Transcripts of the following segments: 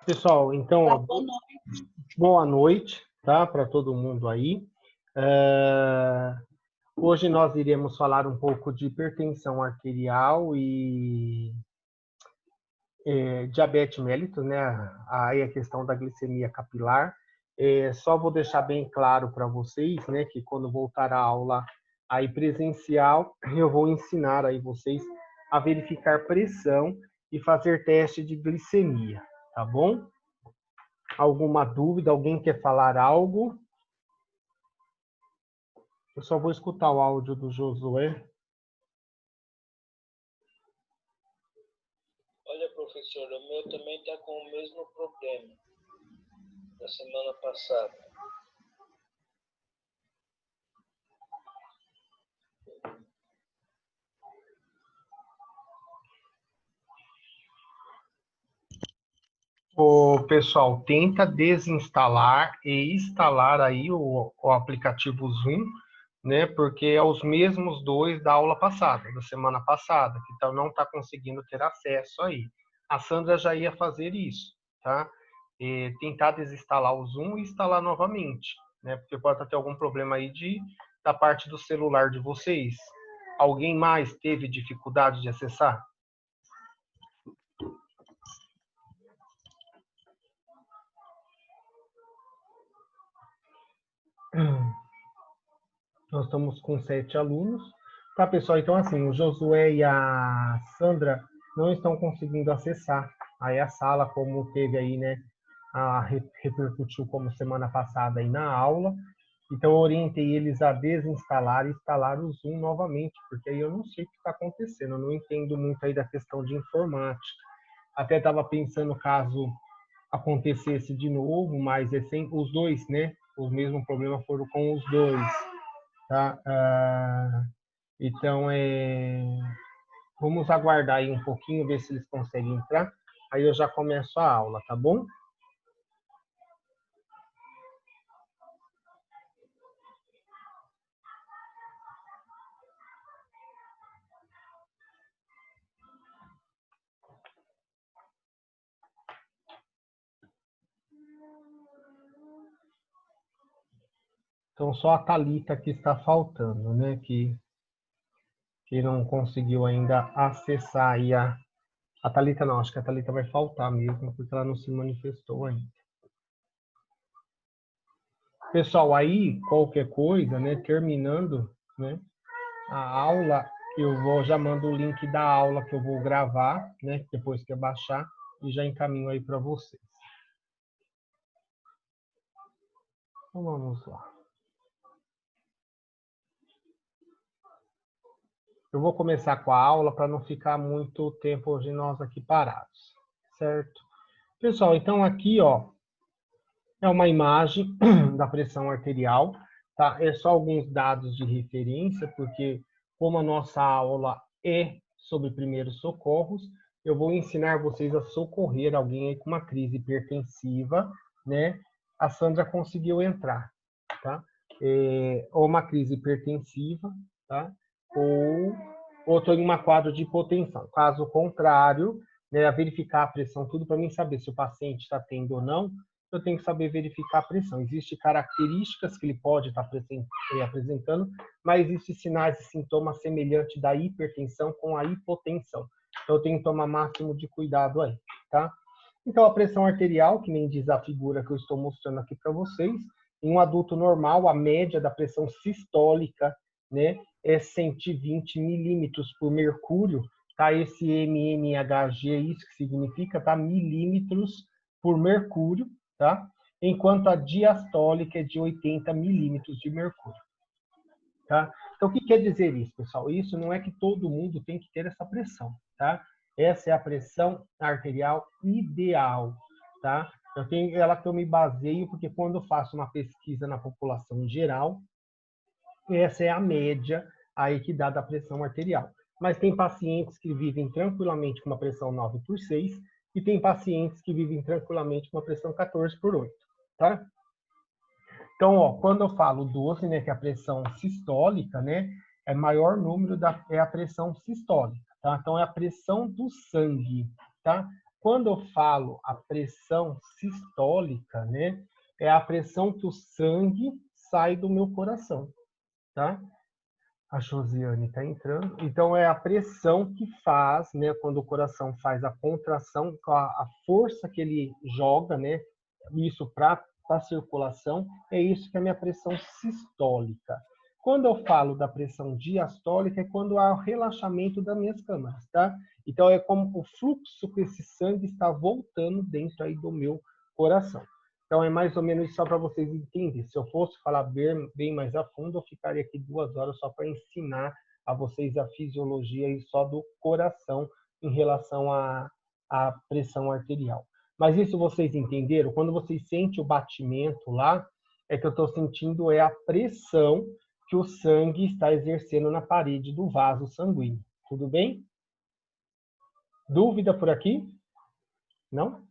Pessoal, então, ó, Boa noite. boa noite, tá? Para todo mundo aí. É, Hoje nós iremos falar um pouco de hipertensão arterial e diabetes mellitus, né? Aí a questão da glicemia capilar. Só vou deixar bem claro para vocês, né, que quando voltar a aula aí presencial, eu vou ensinar aí vocês a verificar pressão e fazer teste de glicemia, tá bom? Alguma dúvida? Alguém quer falar algo? Eu só vou escutar o áudio do Josué. Olha, professor, o meu também está com o mesmo problema da semana passada. O pessoal tenta desinstalar e instalar aí o aplicativo Zoom, né? Porque é os mesmos dois da aula passada, da semana passada, que então não está conseguindo ter acesso aí. A Sandra já ia fazer isso, tá? Tentar desinstalar o Zoom e instalar novamente, né? Porque pode ter algum problema aí da parte do celular de vocês. Alguém mais teve dificuldade de acessar? Nós estamos com 7 alunos. Tá, pessoal? Então, assim, o Josué e a Sandra não estão conseguindo acessar aí a sala, como teve aí, né? Repercutiu como semana passada aí na aula. Então, eu orientei eles a desinstalar e instalar o Zoom novamente, porque aí eu não sei o que está acontecendo, eu não entendo muito aí da questão de informática. Até estava pensando caso acontecesse de novo, mas é sempre os dois, né? Os mesmos problemas foram com os dois, tá? Então, vamos aguardar aí um pouquinho, ver se eles conseguem entrar. Aí eu já começo a aula, tá bom? Então, só a Thalita que está faltando, né? Que não conseguiu ainda acessar aí a Thalita não, acho que a Thalita vai faltar mesmo, porque ela não se manifestou ainda. Pessoal, aí, qualquer coisa, né? Terminando, né? A aula, eu vou já mando o link da aula que eu vou gravar, né? Depois que eu baixar, e já encaminho aí para vocês. Então, vamos lá. Eu vou começar com a aula para não ficar muito tempo hoje nós aqui parados, certo? Pessoal, então aqui, ó, é uma imagem da pressão arterial, tá? É só alguns dados de referência, porque como a nossa aula é sobre primeiros socorros, eu vou ensinar vocês a socorrer alguém aí com uma crise hipertensiva, né? A Sandra conseguiu entrar, tá? Ou uma crise hipertensiva, tá? Ou estou em uma quadro de hipotensão. Caso contrário, né, verificar a pressão, tudo para mim saber se o paciente está tendo ou não, eu tenho que saber verificar a pressão. Existem características que ele pode estar apresentando, mas existem sinais e sintomas semelhantes da hipertensão com a hipotensão. Então, eu tenho que tomar máximo de cuidado aí, tá? Então, a pressão arterial, que nem diz a figura que eu estou mostrando aqui para vocês, em um adulto normal, a média da pressão sistólica, né, é 120 milímetros por mercúrio, tá? Esse mmHg é isso que significa, tá? Milímetros por mercúrio, tá? Enquanto a diastólica é de 80 milímetros de mercúrio, tá? Então, o que quer dizer isso, pessoal? Isso não é que todo mundo tem que ter essa pressão, tá? Essa é a pressão arterial ideal, tá? Eu tenho ela que eu me baseio, porque quando eu faço uma pesquisa na população em geral, essa é a média aí que dá da pressão arterial. Mas tem pacientes que vivem tranquilamente com uma pressão 9/6 e tem pacientes que vivem tranquilamente com uma pressão 14/8, tá? Então, ó, quando eu falo 12, né, que é a pressão sistólica, né, é maior número é a pressão sistólica, tá? Então, é a pressão do sangue, tá? quando eu falo a pressão sistólica, né, é a pressão que o sangue sai do meu coração, tá? A Josiane está entrando. Então, é a pressão que faz, né, quando o coração faz a contração, a força que ele joga, né, isso para a circulação, é isso que é a minha pressão sistólica. Quando eu falo da pressão diastólica, é quando há o relaxamento das minhas câmaras, tá? Então, é como o fluxo que esse sangue está voltando dentro aí do meu coração. Então, é mais ou menos isso só para vocês entenderem. Se eu fosse falar bem mais a fundo, eu ficaria aqui 2 horas só para ensinar a vocês a fisiologia e só do coração em relação à pressão arterial. Mas isso vocês entenderam? Quando vocês sentem o batimento lá, é que eu estou sentindo é a pressão que o sangue está exercendo na parede do vaso sanguíneo. Tudo bem? Dúvida por aqui? Não?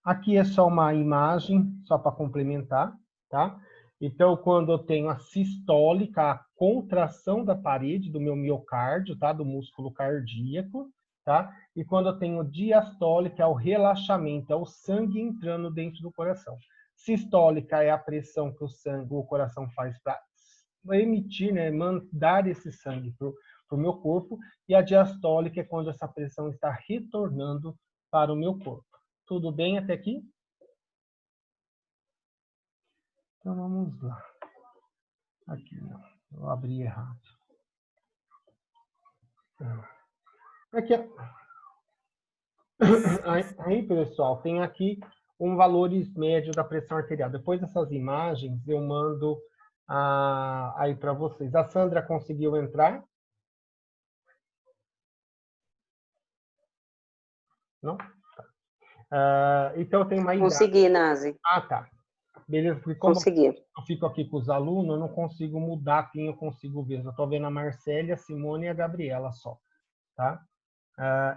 Aqui é só uma imagem, só para complementar, tá? Então, quando eu tenho a sistólica, a contração da parede do meu miocárdio, tá? Do músculo cardíaco, tá? E quando eu tenho diastólica, é o relaxamento, é o sangue entrando dentro do coração. Sistólica é a pressão que o coração faz para emitir, né? Mandar esse sangue para o meu corpo. E a diastólica é quando essa pressão está retornando para o meu corpo. Tudo bem até aqui? Então, vamos lá. Aqui, não. Eu abri errado. Aqui, aí, pessoal, tem aqui um valores médio da pressão arterial. Depois dessas imagens, eu mando aí para vocês. A Sandra conseguiu entrar? Não? Então, tem uma idade. Consegui, Nazi. Ah, tá. Beleza, porque como Consegui. eu fico aqui com os alunos, eu não consigo mudar quem eu consigo ver. Eu estou vendo a Marcélia, a Simone e a Gabriela só, tá?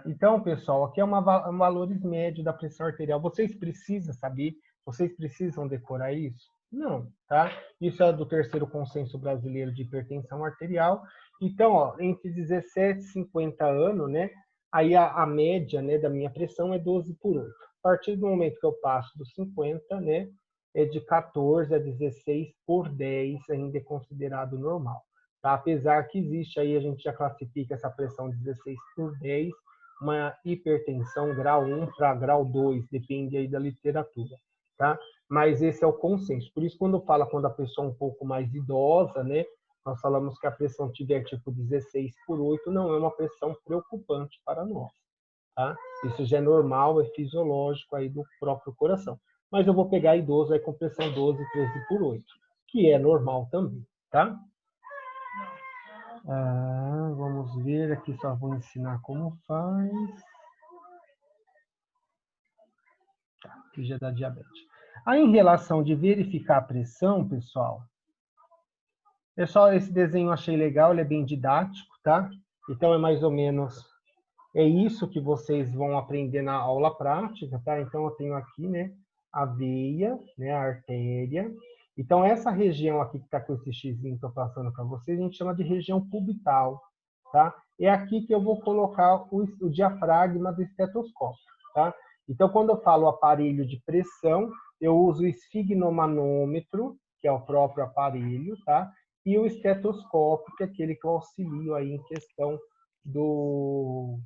Então, pessoal, aqui é um valores médio da pressão arterial. Vocês precisam saber? Vocês precisam decorar isso? Não, tá? Isso é do terceiro consenso brasileiro de hipertensão arterial. Então, ó, entre 17 e 50 anos, né? Aí a média, né, da minha pressão é 12/8. A partir do momento que eu passo dos 50, né, é de 14 a 16/10, ainda é considerado normal. Tá? Apesar que existe aí, a gente já classifica essa pressão 16/10, uma hipertensão grau 1 para grau 2, depende aí da literatura. Tá? Mas esse é o consenso. Por isso, quando a pessoa é um pouco mais idosa, né, nós falamos que a pressão tiver tipo 16/8, não é uma pressão preocupante para nós. Tá? Isso já é normal, é fisiológico aí do próprio coração. Mas eu vou pegar idoso aí com pressão 12, 13/8, que é normal também, tá? Vamos ver aqui, só vou ensinar como faz. Tá, aqui já dá diabetes. Aí, em relação de verificar a pressão, pessoal, esse desenho eu achei legal, ele é bem didático, tá? Então, é mais ou menos, é isso que vocês vão aprender na aula prática, tá? Então, eu tenho aqui, né, a veia, né, a artéria. Então, essa região aqui que está com esse xizinho que eu estou passando para vocês, a gente chama de região cubital, tá? É aqui que eu vou colocar o diafragma do estetoscópio, tá? Então, quando eu falo aparelho de pressão, eu uso o esfigmomanômetro, que é o próprio aparelho, tá? E o estetoscópio, que é aquele que eu auxilio aí em questão do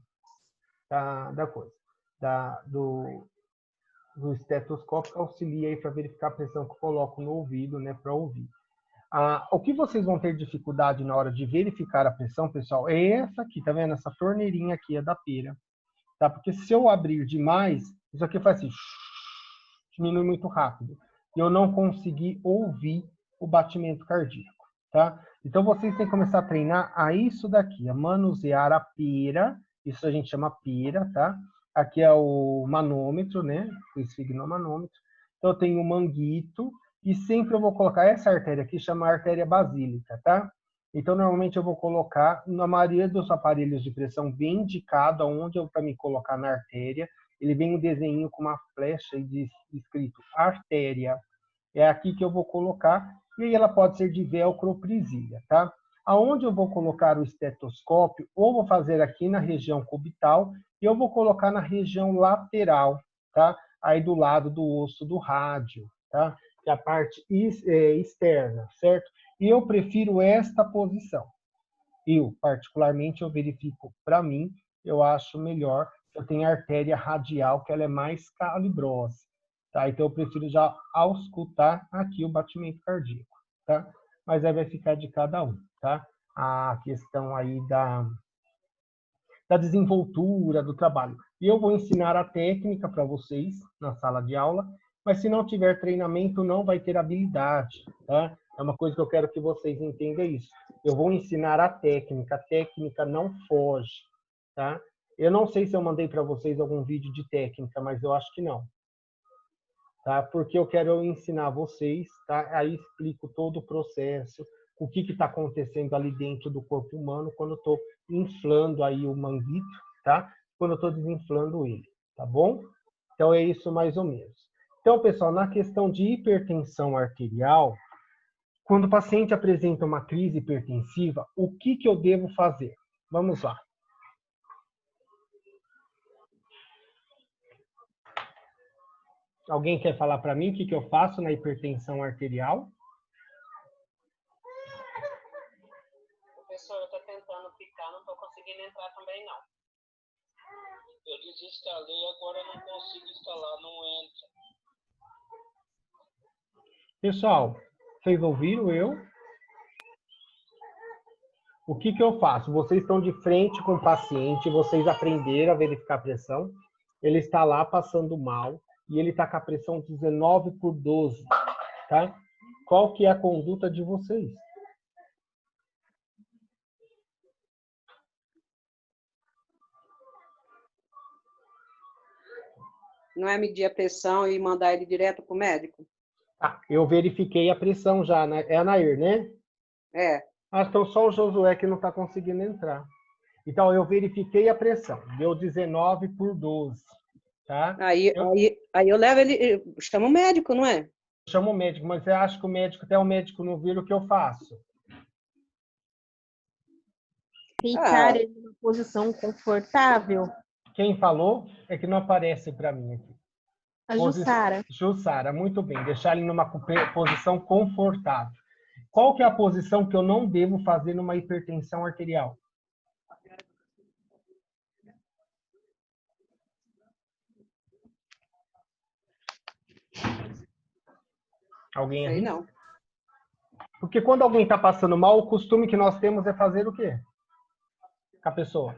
estetoscópio, que auxilia aí para verificar a pressão que eu coloco no ouvido, né, para ouvir. O que vocês vão ter dificuldade na hora de verificar a pressão, pessoal, é essa aqui, tá vendo? Essa torneirinha aqui é da pera, tá? Porque se eu abrir demais, isso aqui faz assim, diminui muito rápido. E eu não consegui ouvir o batimento cardíaco, tá? Então, vocês têm que começar a treinar a isso daqui, a manusear a pera, isso a gente chama pera, tá? Aqui é o manômetro, né? O esfigmomanômetro. Então, eu tenho o manguito, e sempre eu vou colocar essa artéria aqui, chama artéria basílica, tá? Então, normalmente eu vou colocar, na maioria dos aparelhos de pressão, bem indicado aonde eu para me colocar na artéria, ele vem um desenho com uma flecha escrito artéria. É aqui que eu vou colocar, e aí ela pode ser de velcro ou presilha, tá? Aonde eu vou colocar o estetoscópio, ou vou fazer aqui na região cubital, E eu vou colocar na região lateral, tá? Aí do lado do osso do rádio, tá? Que é a parte externa, certo? E eu prefiro esta posição. Eu, particularmente, eu verifico para mim, eu acho melhor. Eu tenho a artéria radial, que ela é mais calibrosa, tá? Então eu prefiro já auscultar aqui o batimento cardíaco, tá? Mas aí vai ficar de cada um, tá? A questão aí da desenvoltura do trabalho. E eu vou ensinar a técnica para vocês na sala de aula, mas se não tiver treinamento, não vai ter habilidade, tá? É uma coisa que eu quero que vocês entendam isso. Eu vou ensinar a técnica não foge, tá? Eu não sei se eu mandei para vocês algum vídeo de técnica, mas eu acho que não, tá? Porque eu quero ensinar vocês, tá? Aí explico todo o processo, o que está acontecendo ali dentro do corpo humano quando eu estou inflando aí o manguito, tá? Quando eu estou desinflando ele, tá bom? Então é isso mais ou menos. Então, pessoal, na questão de hipertensão arterial, quando o paciente apresenta uma crise hipertensiva, o que eu devo fazer? Vamos lá. Alguém quer falar para mim o que eu faço na hipertensão arterial? Professor, eu estou tentando clicar, não estou conseguindo entrar também, não. Eu desinstalei, agora não consigo instalar, não entra. Pessoal, vocês ouviram eu? O que eu faço? Vocês estão de frente com o paciente, vocês aprenderam a verificar a pressão. Ele está lá passando mal e ele está com a pressão 19/12, tá? Qual que é a conduta de vocês? Não é medir a pressão e mandar ele direto para o médico? Ah, eu verifiquei a pressão já, né? É a Nair, né? É. Ah, então só o Josué que não está conseguindo entrar. Então, eu verifiquei a pressão. Deu 19/12, tá? Aí eu levo ele, chama o médico, não é? Chamo o médico, mas eu acho que o médico, até o médico não vira, o que eu faço? Deitar ele numa posição confortável. Quem falou é que não aparece para mim aqui. A Jussara. Jussara, muito bem. Deixar ele numa posição confortável. Qual que é a posição que eu não devo fazer numa hipertensão arterial? Alguém aí? Não. Porque quando alguém está passando mal, o costume que nós temos é fazer o quê? Com a pessoa.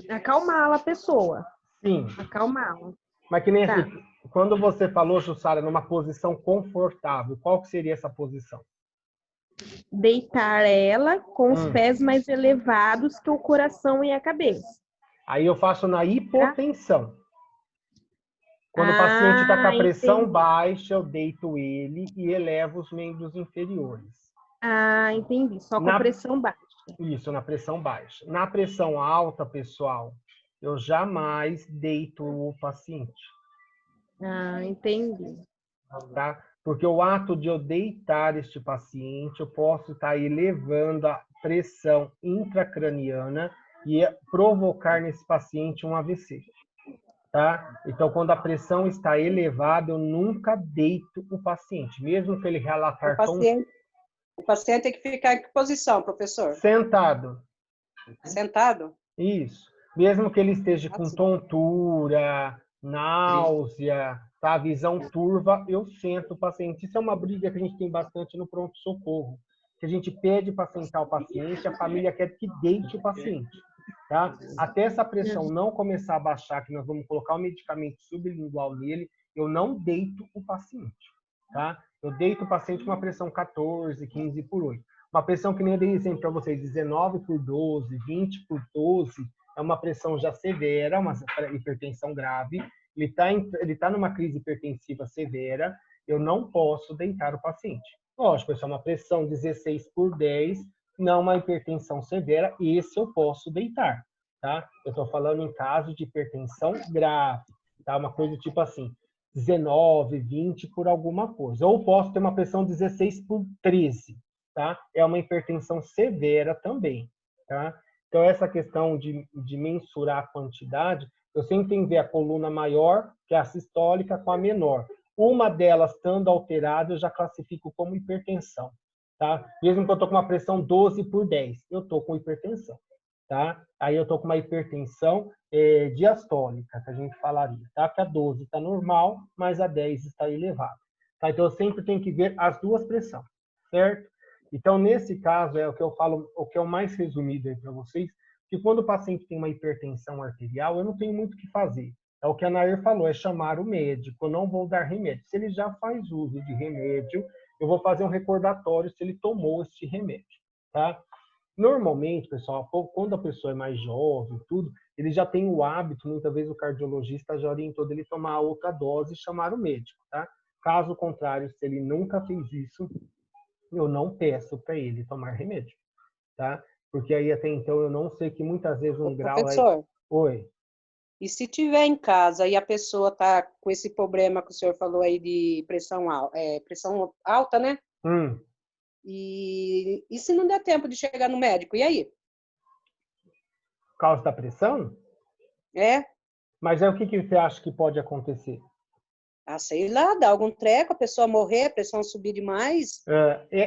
Acalmá-la a pessoa. Sim. Acalmá-la. Mas que nem Tá. assim, quando você falou, Jussara, numa posição confortável, qual que seria essa posição? Deitar ela com os pés mais elevados que o coração e a cabeça. Aí eu faço na hipotensão. Quando o paciente está com a pressão baixa, eu deito ele e elevo os membros inferiores. Ah, entendi. Só com a pressão baixa. Isso, na pressão baixa. Na pressão alta, pessoal, eu jamais deito o paciente. Ah, entendi. Tá? Porque o ato de eu deitar este paciente, eu posso estar elevando a pressão intracraniana e provocar nesse paciente um AVC. Tá? Então, quando a pressão está elevada, eu nunca deito o paciente, mesmo que ele relatar O paciente tem que ficar em que posição, professor? Sentado. Sentado? Isso. Mesmo que ele esteja com tontura, náusea, tá? Visão turva, eu sento o paciente. Isso é uma briga que a gente tem bastante no pronto-socorro. Que a gente pede para sentar o paciente, a família quer que deite o paciente. Tá? Até essa pressão não começar a baixar, que nós vamos colocar o medicamento sublingual nele, eu não deito o paciente. Tá? Eu deito o paciente com uma pressão 14, 15/8. Uma pressão que nem eu dei exemplo para vocês, 19/12, 20/12, é uma pressão já severa, uma hipertensão grave. Ele tá numa crise hipertensiva severa, eu não posso deitar o paciente. Lógico, isso é uma pressão 16/10, não uma hipertensão severa, esse eu posso deitar, tá? Eu estou falando em caso de hipertensão grave, tá? Uma coisa tipo assim, 19, 20 por alguma coisa. Ou posso ter uma pressão 16/13, tá? É uma hipertensão severa também, tá? Então, essa questão de mensurar a quantidade, eu sempre tenho que ver a coluna maior, que é a sistólica, com a menor. Uma delas estando alterada, eu já classifico como hipertensão, tá? Mesmo que eu estou com uma pressão 12/10, eu estou com hipertensão, tá? Aí eu estou com uma hipertensão diastólica, que a gente falaria, tá? Que a 12 está normal, mas a 10 está elevada. Tá? Então, eu sempre tenho que ver as duas pressões, certo? Então, nesse caso, é o que eu falo, o que é o mais resumido aí para vocês, que quando o paciente tem uma hipertensão arterial, eu não tenho muito o que fazer. É o que a Nair falou, é chamar o médico, eu não vou dar remédio. Se ele já faz uso de remédio, eu vou fazer um recordatório se ele tomou esse remédio, tá? Normalmente, pessoal, quando a pessoa é mais jovem, tudo, ele já tem o hábito, muitas vezes o cardiologista já orientou dele tomar outra dose e chamar o médico, tá? Caso contrário, se ele nunca fez isso, eu não peço para ele tomar remédio, tá? Porque aí até então eu não sei que muitas vezes Ô, um grau aí... professor, Oi. e se tiver em casa e a pessoa está com esse problema que o senhor falou aí de pressão alta, né? E se não der tempo de chegar no médico, e aí? Por causa da pressão? É? Mas aí o que você acha que pode acontecer? Ah, sei lá, dá algum treco, a pessoa morrer, a pressão subir demais.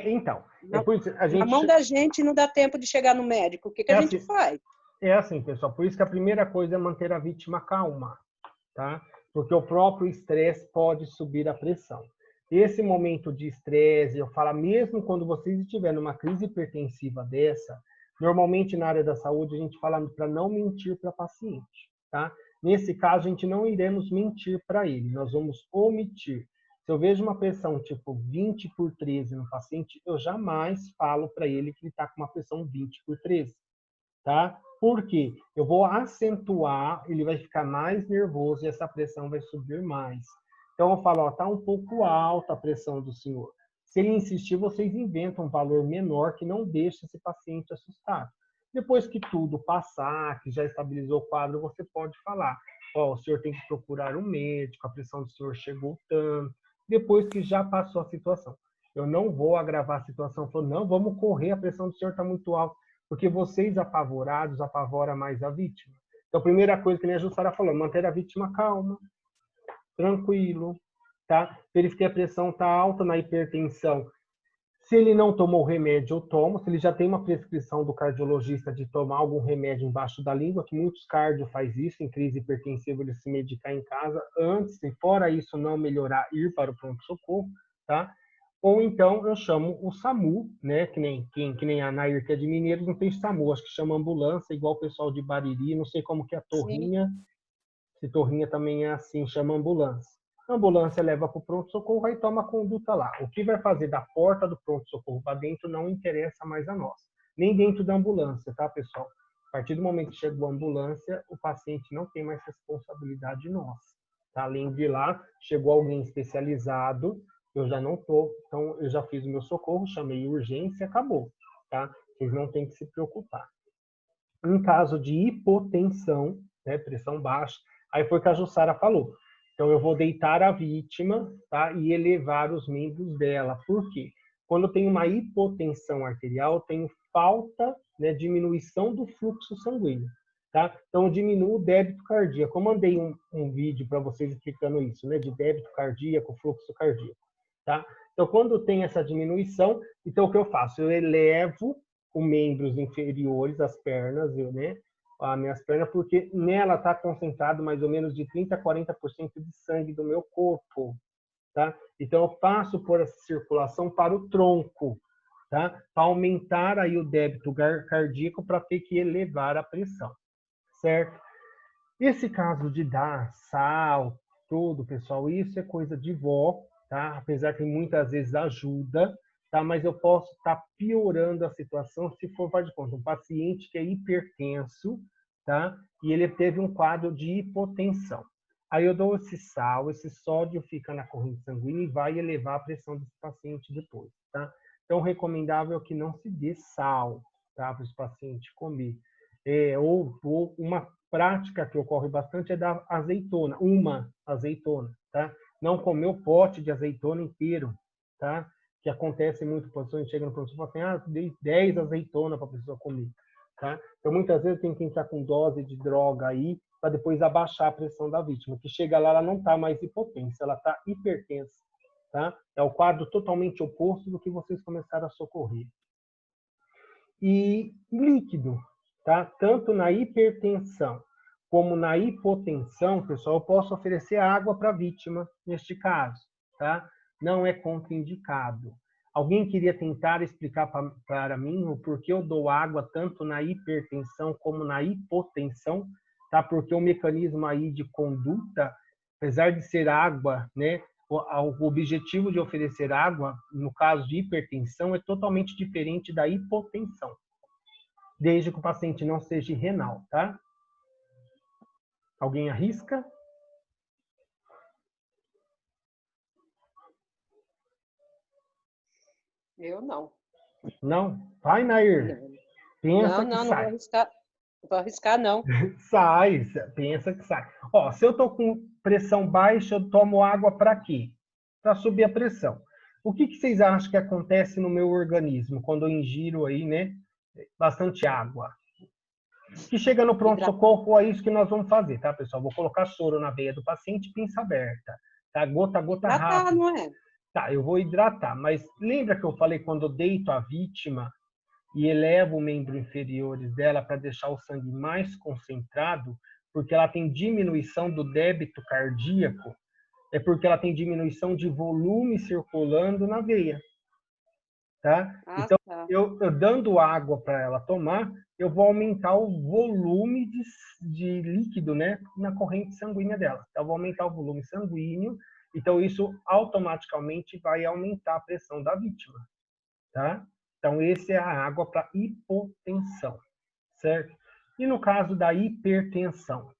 Então, por isso a gente... Na mão da gente não dá tempo de chegar no médico. O que a gente faz? É assim, pessoal. Por isso que a primeira coisa é manter a vítima calma, tá? Porque o próprio estresse pode subir a pressão. Esse momento de estresse, eu falo, mesmo quando vocês estiverem numa crise hipertensiva dessa, normalmente na área da saúde a gente fala para não mentir para o paciente, tá? Nesse caso, a gente não iremos mentir para ele, nós vamos omitir. Se eu vejo uma pressão tipo 20/13 no paciente, eu jamais falo para ele que ele está com uma pressão 20/13, tá? Por quê? Eu vou acentuar, ele vai ficar mais nervoso e essa pressão vai subir mais. Então, eu falo, ó, tá um pouco alta a pressão do senhor. Se ele insistir, vocês inventam um valor menor que não deixe esse paciente assustado. Depois que tudo passar, que já estabilizou o quadro, você pode falar, ó, o senhor tem que procurar um médico, a pressão do senhor chegou tanto, depois que já passou a situação. Eu não vou agravar a situação, falando, não, vamos correr, a pressão do senhor está muito alta, porque vocês apavorados apavoram mais a vítima. Então, a primeira coisa que nem a Jussara falou, manter a vítima calma, tranquilo, tá? Verifiquei a pressão está alta na hipertensão. Se ele não tomou o remédio, eu tomo. Se ele já tem uma prescrição do cardiologista de tomar algum remédio embaixo da língua, que muitos cardio faz isso, em crise hipertensiva, ele se medicar em casa antes, e fora isso não melhorar, ir para o pronto-socorro, tá? Ou então eu chamo o SAMU, né? Que nem a Nair, que é de Mineiros, não tem SAMU, acho que chama ambulância, igual o pessoal de Bariri, não sei como que é a Torrinha, se Torrinha também é assim, chama ambulância. A ambulância leva para o pronto-socorro e toma a conduta lá. O que vai fazer da porta do pronto-socorro para dentro não interessa mais a nós. Nem dentro da ambulância, tá, pessoal? A partir do momento que chegou a ambulância, o paciente não tem mais responsabilidade nossa. Tá? Além de lá, chegou alguém especializado, eu já não estou, então eu já fiz o meu socorro, chamei urgência e acabou. Tá? Vocês não têm que se preocupar. Em caso de hipotensão, né, pressão baixa, aí foi o que a Jussara falou. Então, eu vou deitar a vítima, tá, e elevar os membros dela. Por quê? Quando eu tenho uma hipotensão arterial, eu tenho falta, né, diminuição do fluxo sanguíneo. Tá? Então, eu diminuo o débito cardíaco. Eu mandei um vídeo para vocês explicando isso, né, de débito cardíaco, fluxo cardíaco. Tá? Então, quando tem essa diminuição, então o que eu faço? Eu elevo os membros inferiores, as pernas, né? As minhas pernas, porque nela está concentrado mais ou menos de 30% a 40% de sangue do meu corpo, tá? Então, eu passo por essa circulação para o tronco, tá? Para aumentar aí o débito cardíaco para ter que elevar a pressão, certo? Esse caso de dar sal, tudo, pessoal, isso é coisa de vó, tá? Apesar que muitas vezes ajuda, tá? Mas eu posso estar piorando a situação se for, faz de conta, um paciente que é hipertenso, tá? E ele teve um quadro de hipotensão. Aí eu dou esse sal, esse sódio fica na corrente sanguínea e vai elevar a pressão desse paciente depois, tá? Então, o recomendável é que não se dê sal, tá? Para esse paciente comer. Ou uma prática que ocorre bastante é dar azeitona, uma azeitona, tá? Não comer o pote de azeitona inteiro, tá? Que acontece muito, a pessoa chega no professor e fala assim, dei 10 azeitonas para a pessoa comer. tá? Então, muitas vezes tem que entrar com dose de droga aí para depois abaixar a pressão da vítima, que chega lá, ela não está mais hipotensa, ela está hipertensa, tá? É o quadro totalmente oposto do que vocês começaram a socorrer. E líquido, tá? Tanto na hipertensão como na hipotensão, pessoal, eu posso oferecer água para a vítima, neste caso, tá? Não é contraindicado. Alguém queria tentar explicar para mim o porquê eu dou água tanto na hipertensão como na hipotensão, tá? Porque o mecanismo aí de conduta, apesar de ser água, né? O objetivo de oferecer água, no caso de hipertensão, é totalmente diferente da hipotensão, desde que o paciente não seja renal, tá? Alguém arrisca? Eu não. Não? Vai, Nair. Pensa que Não sai. vou arriscar. Não vou arriscar, não. Sai, pensa que sai. Ó, se eu tô com pressão baixa, eu tomo água para quê? Para subir a pressão. O que vocês acham que acontece no meu organismo quando eu ingiro aí, né, bastante água? Que chega no pronto-socorro, é isso que nós vamos fazer, tá, pessoal? Vou colocar soro na veia do paciente, pinça aberta, tá? Gota a gota rápido. Não é? Tá, eu vou hidratar, mas lembra que eu falei quando eu deito a vítima e elevo os membros inferiores dela para deixar o sangue mais concentrado, porque ela tem diminuição do débito cardíaco, é porque ela tem diminuição de volume circulando na veia, tá? Então, Tá. eu dando água para ela tomar, eu vou aumentar o volume de líquido, né, na corrente sanguínea dela. Então, eu vou aumentar o volume sanguíneo, então isso automaticamente vai aumentar a pressão da vítima, tá? Então, esse é a água para hipotensão, certo? E no caso da hipertensão,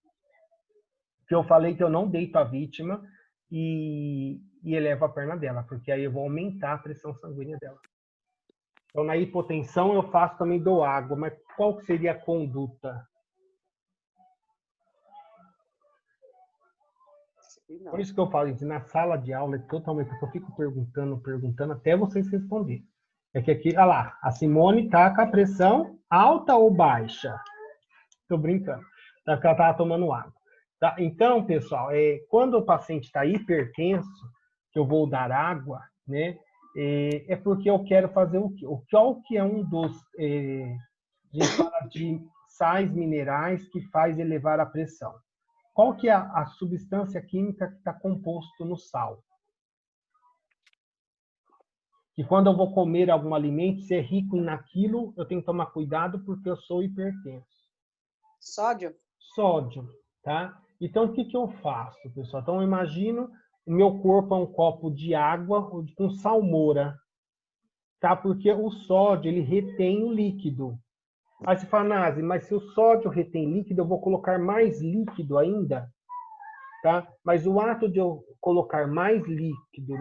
que eu falei que eu não deito a vítima e elevo a perna dela, porque aí eu vou aumentar a pressão sanguínea dela. Então, na hipotensão, eu faço também dou água, mas qual que seria a conduta? Por isso que eu falo, gente, na sala de aula é totalmente, porque eu fico perguntando até vocês responderem. É que aqui, olha lá, a Simone tá com a pressão alta ou baixa? Tô brincando. Tá, porque ela tava tomando água. Tá? Então, pessoal, quando o paciente está hipertenso, que eu vou dar água, né? É porque eu quero fazer o quê? Qual que é um dos, a gente fala de sais minerais que faz elevar a pressão? Qual que é a substância química que está composto no sal? Que quando eu vou comer algum alimento, se é rico naquilo, eu tenho que tomar cuidado porque eu sou hipertenso. Sódio? Sódio, tá? Então, o que que eu faço, pessoal? Então, eu imagino o meu corpo é um copo de água com salmoura, tá? Porque o sódio, ele retém o líquido. Aí você fala, Nazi, mas se o sódio retém líquido, eu vou colocar mais líquido ainda, tá? Mas o ato de eu colocar mais líquido,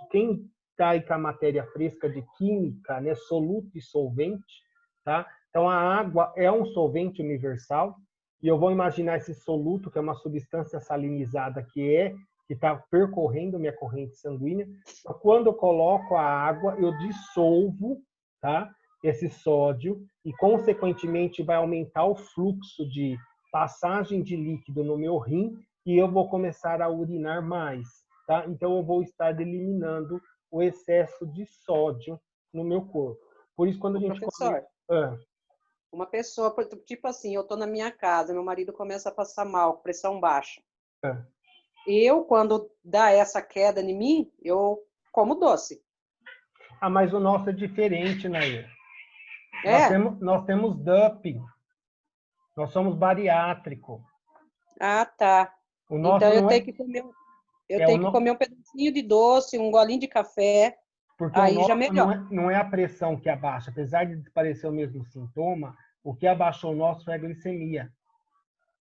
quem está aí com a matéria fresca de química, né? Soluto e solvente, tá? Então, a água é um solvente universal, e eu vou imaginar esse soluto, que é uma substância salinizada que está percorrendo minha corrente sanguínea. Então, quando eu coloco a água, eu dissolvo, tá? Esse sódio e, consequentemente, vai aumentar o fluxo de passagem de líquido no meu rim e eu vou começar a urinar mais, tá? Então, eu vou estar eliminando o excesso de sódio no meu corpo. Por isso, quando a gente... Professor, uma pessoa, tipo assim, eu estou na minha casa, meu marido começa a passar mal, pressão baixa. Eu, quando dá essa queda em mim, eu como doce. Ah, mas o nosso é diferente, Nair. Nós temos DUP. Nós somos bariátrico. Ah, tá. O nosso então eu não tenho que comer um pedacinho de doce, um golinho de café. Porque aí o nosso já melhora. não é a pressão que abaixa. Apesar de parecer o mesmo sintoma, o que abaixou o nosso é a glicemia.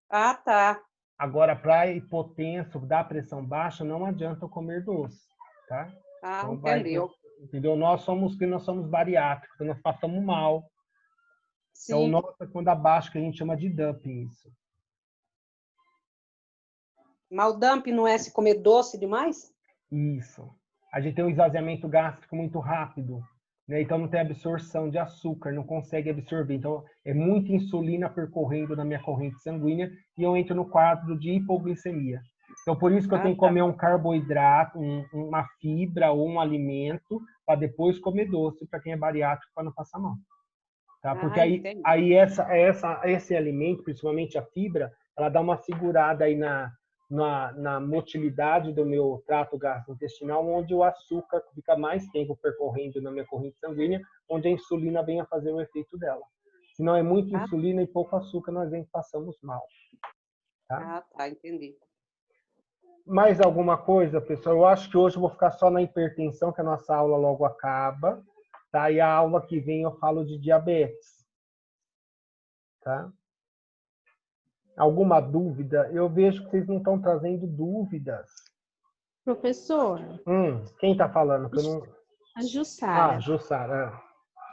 Ah, tá. Agora, para hipotenso, da pressão baixa, não adianta eu comer doce, tá? Ah, então, entendeu. Entendeu? Nós somos bariátricos, nós passamos mal. Sim. Então, o nosso é quando abaixa, que a gente chama de dumping, isso. Mas o dumping não é se comer doce demais? Isso. A gente tem um esvaziamento gástrico muito rápido. né? Então não tem absorção de açúcar, não consegue absorver. Então é muita insulina percorrendo na minha corrente sanguínea e eu entro no quadro de hipoglicemia. Então por isso que eu tenho que comer um carboidrato, uma fibra ou um alimento para depois comer doce para quem é bariátrico para não passar mal. Tá? Porque aí esse alimento, principalmente a fibra, ela dá uma segurada aí na motilidade do meu trato gastrointestinal, onde o açúcar fica mais tempo percorrendo na minha corrente sanguínea, onde a insulina vem a fazer o efeito dela. Se não é muita insulina e pouco açúcar, nós passamos mal. Tá? Entendi. Mais alguma coisa, pessoal? Eu acho que hoje eu vou ficar só na hipertensão, que a nossa aula logo acaba. Tá? E a aula que vem eu falo de diabetes. Tá? Alguma dúvida? Eu vejo que vocês não estão trazendo dúvidas. Professor. Quem está falando? Que eu não... A Jussara. Jussara.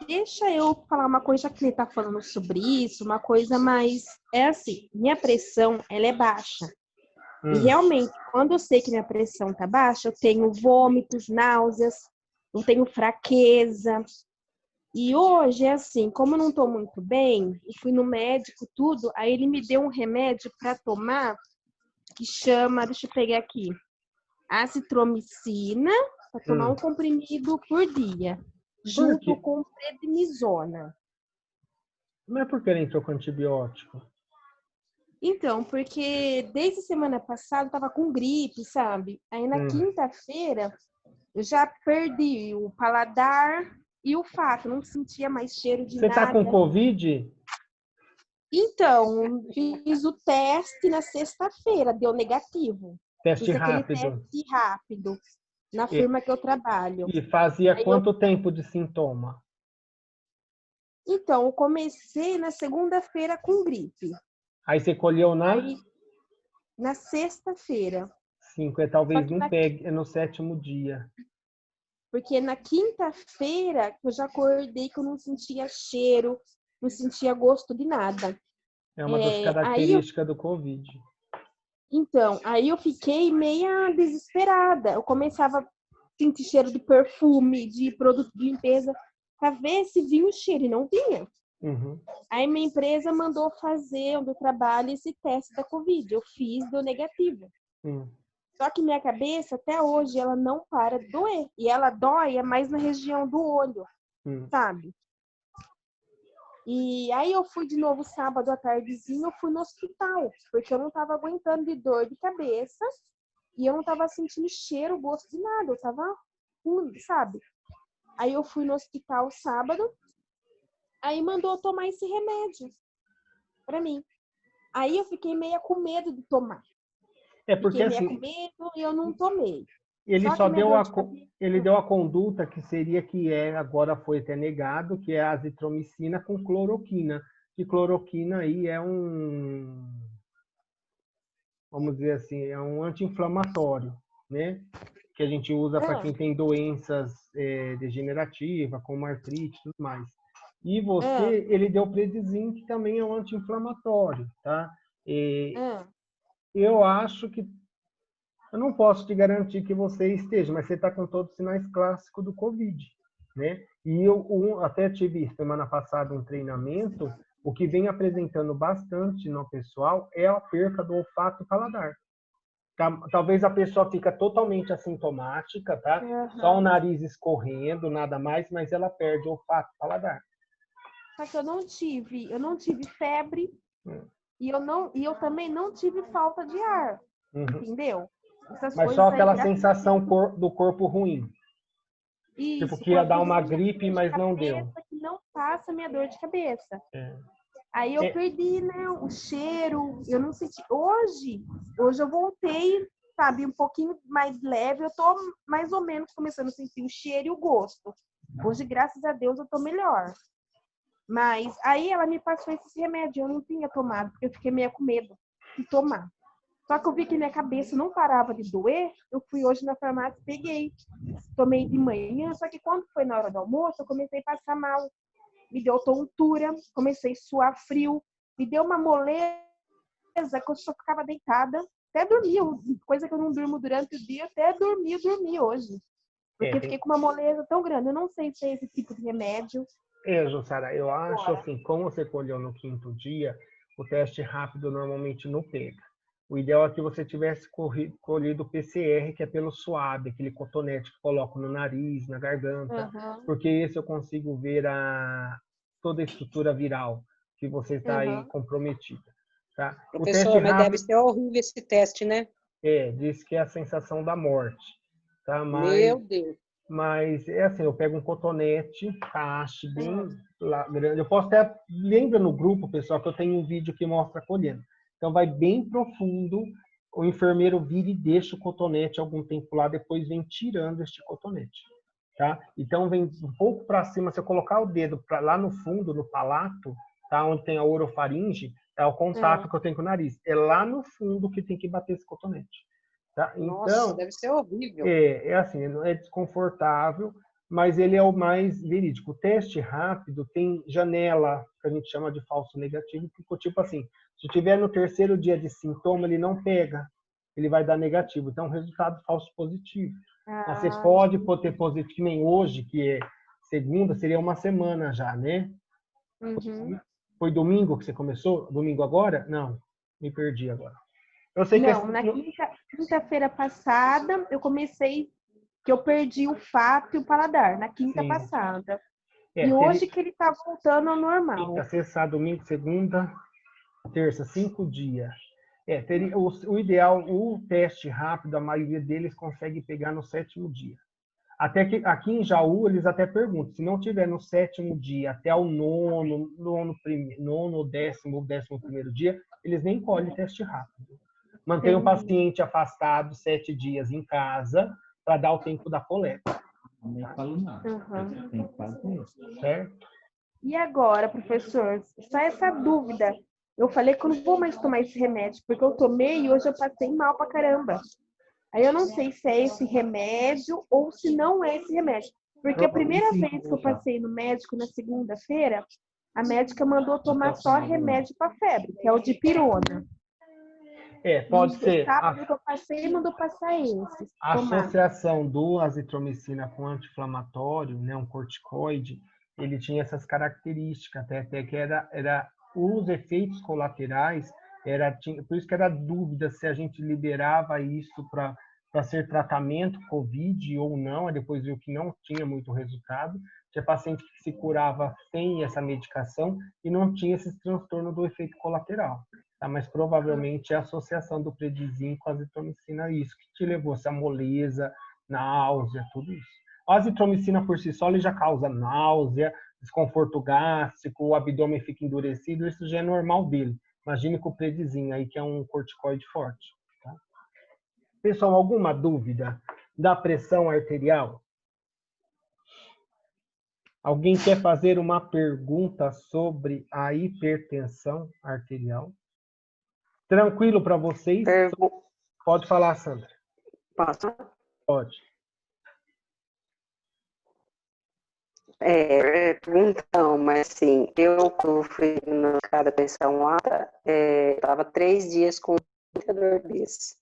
Deixa eu falar uma coisa, que ele está falando sobre isso, uma coisa mais... É assim, minha pressão, ela é baixa. E realmente, quando eu sei que minha pressão está baixa, eu tenho vômitos, náuseas, eu tenho fraqueza. E hoje é assim, como eu não estou muito bem, eu fui no médico, tudo, aí ele me deu um remédio para tomar, que chama, deixa eu pegar aqui, azitromicina, para tomar um comprimido por dia, junto com prednisona. Mas por que ele entrou com antibiótico? Então, porque desde semana passada eu estava com gripe, sabe? Aí na quinta-feira eu já perdi o paladar e o olfato, não sentia mais cheiro de nada. Você tá com Covid? Então, fiz o teste na sexta-feira, deu negativo. Teste fiz rápido. Teste rápido, na firma que eu trabalho. E fazia quanto tempo de sintoma? Então, eu comecei na segunda-feira com gripe. Aí você colheu na sexta-feira. 5, talvez não pegue, é no 7º dia. Porque na quinta-feira eu já acordei que eu não sentia cheiro, não sentia gosto de nada. É uma das características do Covid. Então, aí eu fiquei meia desesperada. Eu começava a sentir cheiro de perfume, de produto de limpeza, para ver se vinha o cheiro, e não vinha. Aí minha empresa mandou fazer, onde eu trabalho, esse teste da Covid. Eu fiz, deu negativo. Só que minha cabeça, até hoje, ela não para de doer. E ela dói mais na região do olho, sabe? E aí eu fui de novo sábado à tardezinha, eu fui no hospital, porque eu não tava aguentando de dor de cabeça e eu não tava sentindo cheiro, gosto de nada, eu tava ruim, sabe? Aí eu fui no hospital sábado, aí mandou tomar esse remédio pra mim. Aí eu fiquei meio com medo de tomar. Porque fiquei assim, meio com medo e eu não tomei. Ele deu a conduta que seria agora foi até negado, que é a azitromicina com cloroquina. Que cloroquina aí é vamos dizer assim, é um anti-inflamatório, né? Que a gente usa para quem tem doenças degenerativas, como artrite e tudo mais. E ele deu Prednisone, que também é um anti-inflamatório, tá? Eu acho que eu não posso te garantir que você esteja, mas você está com todos os sinais clássicos do Covid, né? E eu até tive semana passada um treinamento, o que vem apresentando bastante no pessoal é a perca do olfato e paladar. Talvez a pessoa fica totalmente assintomática, tá? Só o nariz escorrendo, nada mais, mas ela perde o olfato e paladar. Só que eu não tive febre e eu também não tive falta de ar, entendeu? Mas só aquela sensação do corpo ruim. Isso, tipo, que ia dar uma gripe, mas não deu. Que não passa minha dor de cabeça. Aí eu perdi, né, o cheiro, eu não senti. Hoje eu voltei, sabe, um pouquinho mais leve, eu tô mais ou menos começando a sentir o cheiro e o gosto. Hoje, graças a Deus, eu tô melhor. Mas aí ela me passou esse remédio, eu não tinha tomado, porque eu fiquei meio com medo de tomar. Só que eu vi que minha cabeça não parava de doer, eu fui hoje na farmácia e peguei. Tomei de manhã, só que quando foi na hora do almoço, eu comecei a passar mal. Me deu tontura, comecei a suar frio, me deu uma moleza que eu só ficava deitada, até dormia, coisa que eu não durmo durante o dia, até dormi hoje. Porque eu fiquei com uma moleza tão grande. Eu não sei se é esse tipo de remédio. Jussara, eu acho assim, como você colheu no 5º dia, o teste rápido normalmente não pega. O ideal é que você tivesse colhido o PCR, que é pelo suave, aquele cotonete que coloco no nariz, na garganta, porque esse eu consigo ver toda a estrutura viral que você está aí comprometida. Tá? Professor, o teste mas rápido, deve ser horrível esse teste, né? Diz que é a sensação da morte. Tá? Meu Deus. Mas é assim, eu pego um cotonete, a haste bem grande. Eu posso até, lembra no grupo, pessoal, que eu tenho um vídeo que mostra colhendo. Então vai bem profundo, o enfermeiro vira e deixa o cotonete algum tempo lá, depois vem tirando este cotonete. Tá? Então vem um pouco para cima, se eu colocar o dedo lá no fundo, no palato, tá? Onde tem a orofaringe, é o contato que eu tenho com o nariz. É lá no fundo que tem que bater esse cotonete. Tá? Nossa, então, deve ser horrível. É assim, é desconfortável, mas ele é o mais verídico. O teste rápido tem janela, que a gente chama de falso negativo, porque, tipo assim, se tiver no 3º dia de sintoma, ele não pega, ele vai dar negativo. Então, resultado falso positivo. Mas você pode ter positivo, que nem hoje, que é segunda, seria uma semana já, né? Foi domingo que você começou? Domingo agora? Não, me perdi agora. Eu sei não, na quinta-feira passada, eu comecei que eu perdi o olfato e o paladar, na quinta passada. E hoje que ele está voltando ao normal. Quinta, sexta, domingo, segunda, terça, 5 dias. O ideal, o teste rápido, a maioria deles consegue pegar no 7º dia. Até que aqui em Jaú, eles até perguntam, se não tiver no 7º dia, até o 9º, 10º, 11º dia, eles nem colhem teste rápido. Mantém o paciente afastado 7 dias em casa para dar o tempo da coleta. Certo? E agora, professor, só essa dúvida. Eu falei que eu não vou mais tomar esse remédio, porque eu tomei e hoje eu passei mal pra caramba. Aí eu não sei se é esse remédio ou se não é esse remédio. Porque a primeira vez que eu passei no médico, na segunda-feira, a médica mandou tomar só remédio para febre, que é o dipirona. Pode ser. Sábado que eu passei, mandou passar esse. A associação do azitromicina com anti-inflamatório, né, um corticoide, ele tinha essas características, até que era os efeitos colaterais, por isso que era dúvida se a gente liberava isso para ser tratamento COVID ou não, aí depois viu que não tinha muito resultado. Tinha paciente que se curava sem essa medicação e não tinha esse transtorno do efeito colateral. Tá? Mas provavelmente é a associação do prednisolone com a azitromicina, isso que te levou essa moleza, náusea, tudo isso. A azitromicina por si só ele já causa náusea, desconforto gástrico, o abdômen fica endurecido, isso já é normal dele. Imagine com o prednisolone aí, que é um corticoide forte. Tá? Pessoal, alguma dúvida da pressão arterial? Alguém quer fazer uma pergunta sobre a hipertensão arterial? Tranquilo para vocês? Pode falar, Sandra. Posso? Pode. Então, mas assim, eu fui no cada pressão alta, estava 3 dias com muita dor de cabeça.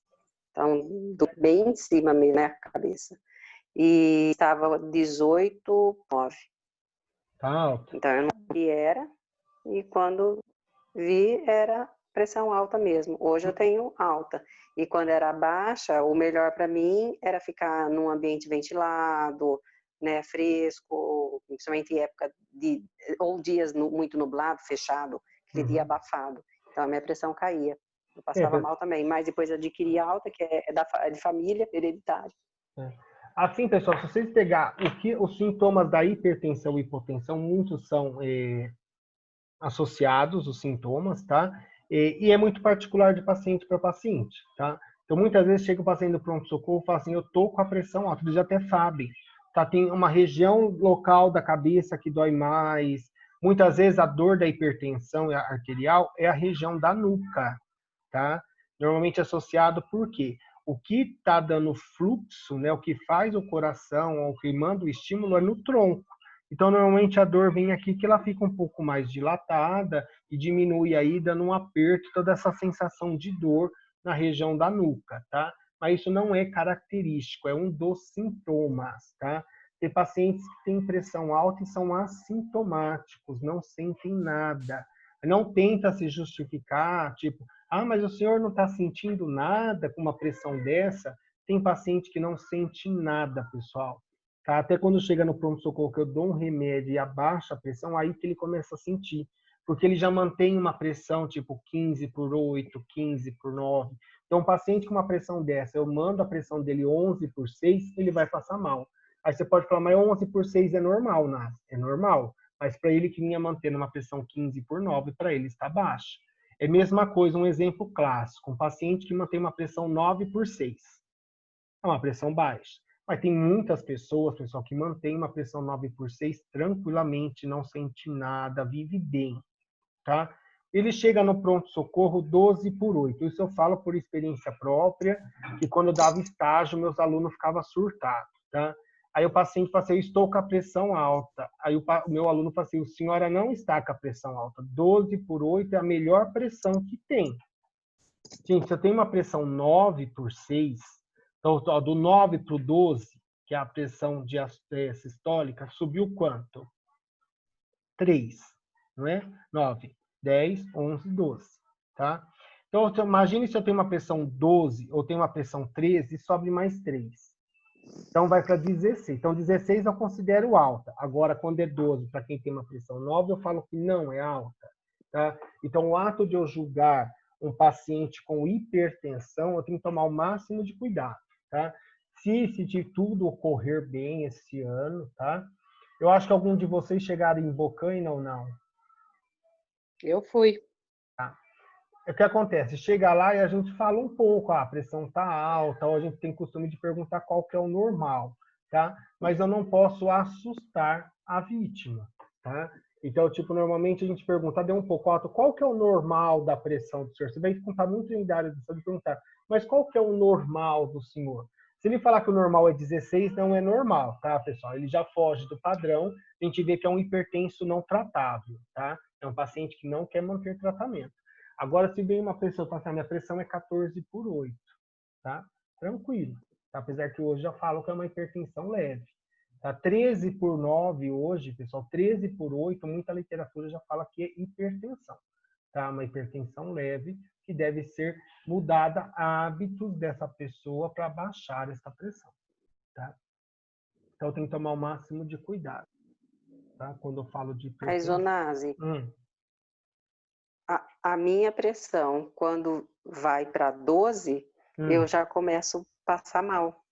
Então, bem em cima mesmo, né, a cabeça. E estava 18,9. Tá alto. Então, eu não sabia o que era, e quando vi, era pressão alta mesmo. Hoje eu tenho alta. E quando era baixa, o melhor para mim era ficar num ambiente ventilado, né, fresco, principalmente em época ou dias muito nublado, fechado, aquele dia abafado. Então a minha pressão caía. Eu passava mal também, mas depois adquiri alta, que é de família, hereditário. Assim, pessoal, se vocês pegar os sintomas da hipertensão e hipotensão, muitos são associados, os sintomas, tá? E é muito particular de paciente para paciente, tá? Então, muitas vezes chega o paciente do pronto-socorro e fala assim, eu tô com a pressão alta, eles até sabem, tá? Tem uma região local da cabeça que dói mais, muitas vezes a dor da hipertensão arterial é a região da nuca, tá? Normalmente associado por quê? O que está dando fluxo, né, o que faz o coração, o que manda o estímulo é no tronco. Então, normalmente a dor vem aqui que ela fica um pouco mais dilatada e diminui aí, dando um aperto, toda essa sensação de dor na região da nuca, tá? mas isso não é característico, é um dos sintomas, tá? Tem pacientes que têm pressão alta e são assintomáticos, não sentem nada. Não tenta se justificar, tipo, ah, mas o senhor não está sentindo nada com uma pressão dessa? Tem paciente que não sente nada, pessoal. Tá? Até quando chega no pronto-socorro que eu dou um remédio e abaixa a pressão, aí que ele começa a sentir. Porque ele já mantém uma pressão tipo 15/8, 15/9. Então, um paciente com uma pressão dessa, eu mando a pressão dele 11/6, ele vai passar mal. Aí você pode falar, mas 11/6 é normal, Nath. É normal. Mas para ele que vinha mantendo uma pressão 15/9, para ele está baixa. É a mesma coisa, um exemplo clássico. Um paciente que mantém uma pressão 9/6. É uma pressão baixa. Mas tem muitas pessoas, pessoal, que mantém uma pressão 9/6 tranquilamente, não sente nada, vive bem. Tá? Ele chega no pronto-socorro 12/8. Isso eu falo por experiência própria, que quando eu dava estágio, meus alunos ficavam surtados. Tá? Aí o paciente fala assim, eu estou com a pressão alta. Aí o meu aluno fala assim, a senhora não está com a pressão alta. 12/8 é a melhor pressão que tem. Gente, se eu tenho uma pressão 9/6, então do 9 para o 12, que é a pressão sistólica, subiu quanto? 3, não é? 9, 10, 11, 12, tá? Então, imagine se eu tenho uma pressão 12 ou tenho uma pressão 13, sobe mais 3. Então, vai para 16. Então, 16 eu considero alta. Agora, quando é 12, para quem tem uma pressão 9, eu falo que não é alta. Tá? Então, o ato de eu julgar um paciente com hipertensão, eu tenho que tomar o máximo de cuidado. Tá? Se de tudo ocorrer bem esse ano, tá? Eu acho que algum de vocês chegaram em Bocaina ou não? Eu fui. Tá. O que acontece? Chega lá e a gente fala um pouco, a pressão está alta, ou a gente tem costume de perguntar qual que é o normal, tá? Mas eu não posso assustar a vítima, tá? Então, tipo, normalmente a gente pergunta, deu um pouco alto, qual que é o normal da pressão do senhor? Você vai contar muito em idade de saúde perguntar, mas qual que é o normal do senhor? Se ele falar que o normal é 16, não é normal, tá, pessoal? Ele já foge do padrão, a gente vê que é um hipertenso não tratável, tá? É um paciente que não quer manter tratamento. Agora, se vem uma pessoa e fala assim, minha pressão é 14/8, tá? Tranquilo. Tá? Apesar que hoje já falam que é uma hipertensão leve. Tá? 13/9 hoje, pessoal, 13/8, muita literatura já fala que é hipertensão. Tá? Uma hipertensão leve que deve ser mudada hábitos dessa pessoa para baixar essa pressão. Tá? Então, tem que tomar o máximo de cuidado. Tá? Quando eu falo de hipertensão. Zonase, a minha pressão, quando vai para 12, eu já começo a passar mal.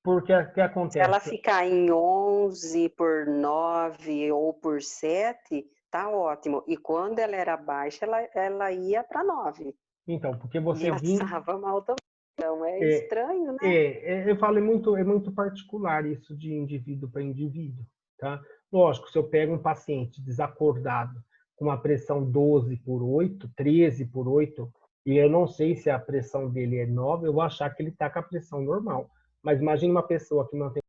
Porque o que acontece? Se ela ficar em 11/9 ou por 7, tá ótimo. E quando ela era baixa, ela ia para 9. Então, porque você passava mal também. Então, estranho, né? Eu falo, é muito particular isso de indivíduo para indivíduo, tá? Lógico, se eu pego um paciente desacordado com uma pressão 12/8, 13/8, e eu não sei se a pressão dele é 9, eu vou achar que ele está com a pressão normal. Mas imagine uma pessoa que mantém